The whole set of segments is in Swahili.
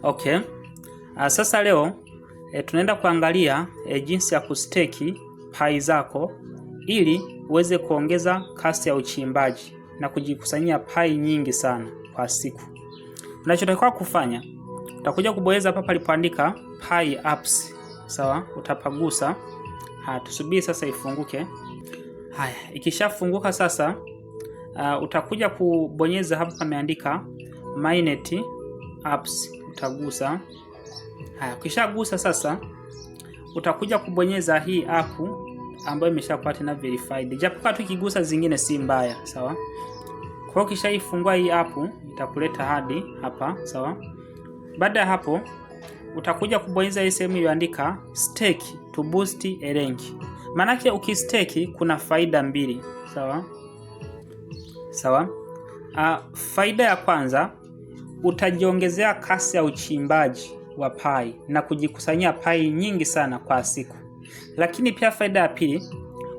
Okay. Sasa leo tunaenda kuangalia jinsi ya kusteki pai zako ili uweze kuongeza kasi ya uchimbaji na kujikusanyia pai nyingi sana kwa siku. Unachotakiwa kufanya, utakuja kubonyeza hapa palipoandika pai apps. Sawa, utapagusa. Tusubiri sasa ifunguke. Haya, ikishafunguka sasa utakuja kubonyeza hapa pameandika Mainnet apps, utagusa. Haya, ukishagusa sasa utakuja kubonyeza hii app ambayo imeshapata na verified. Japokuwa tu kigusa zingine si mbaya, sawa? Kwa hiyo ukishaifungua hii app itakuleta hadi hapa, sawa? Baada ya hapo utakuja kubonyeza hii sehemu iliyoandika stake to boost a range. Maanake ukistake kuna faida mbili, sawa? Sawa? Faida ya kwanza, utajiongezea kasi ya uchimbaji wa pai na kujikusanyia pai nyingi sana kwa siku. Lakini pia faida ya pili,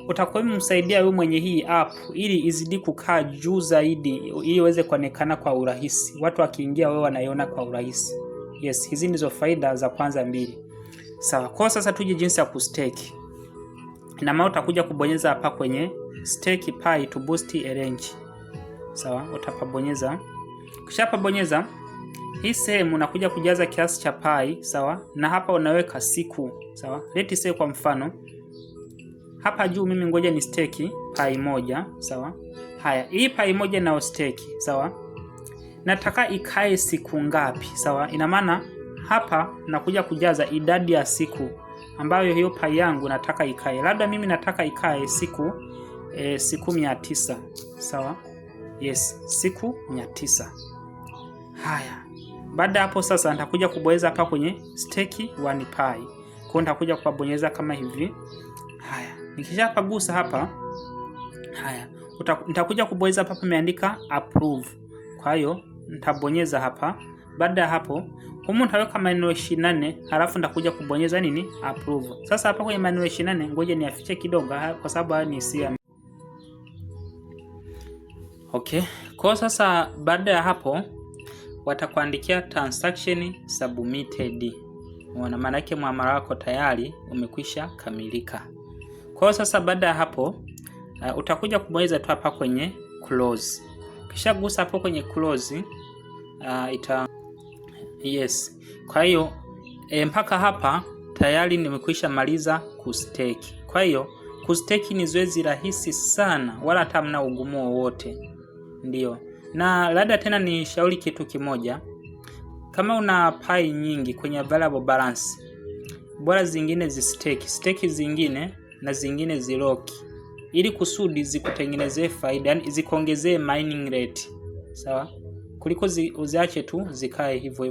utakuwa msaidia wewe mwenye hii app ili izidi kukaa juu zaidi, ili iweze kuonekana kwa urahisi. Watu wakiingia wewe wanaiona kwa urahisi. Yes, hizi ndizo faida za kwanza mbili. Sawa, kwa sasa tuje jinsi ya kustake. Ina maana utakuja kubonyeza hapa kwenye stake pai to boost a range. Sawa, utapabonyeza. Kisha pabonyeza, hii sehemu unakuja kujaza kiasi cha pai, sawa? Na hapa unaweka siku, sawa? Let's say kwa mfano hapa juu mimi ngoja ni stake pai moja, sawa? Haya, hii pai moja na stake, sawa? Nataka ikae siku ngapi, sawa? Ina maana hapa nakuja kujaza idadi ya siku ambayo hiyo pai yangu nataka ikae. Labda mimi nataka ikae siku 900, sawa? Yes, siku 900. Haya, baada hapo sasa nitakuja kubonyeza hapa kwenye stake 1 pai. Kwa hiyo nitakuja kubonyeza kama hivi. Haya, nikishapagusa hapa, haya, nitakuja kubonyeza hapa pameandika approve. Kwa hiyo nitabonyeza hapa. Baada ya hapo, humu nitaweka maneno 24, halafu nitakuja kubonyeza nini? Approve. Sasa hapa kwenye maneno 24 ngoja niafiche kidogo kwa sababu haya ni sia. Okay. Kwa sasa baada ya hapo watakuandikia transaction submitted. Maana yake muamala wako tayari umekwisha kamilika. Kwa sasa baada ya hapo utakuja kubonyeza tu hapa kwenye close. Kisha gusa hapo kwenye close yes. Kwa hiyo mpaka hapa tayari nimekwisha maliza kustake. Kwa hiyo kustake ni zoezi rahisi sana, wala hata hamna ugumu wowote. Ndio. Na labda tena ni shauri kitu kimoja. Kama una pai nyingi kwenye available balance, bora zingine stake zingine na zingine zilock, ili kusudi zikutengenezee faida, yani zikuongezee mining rate, sawa? Kuliko uziache tu zikae hivyo.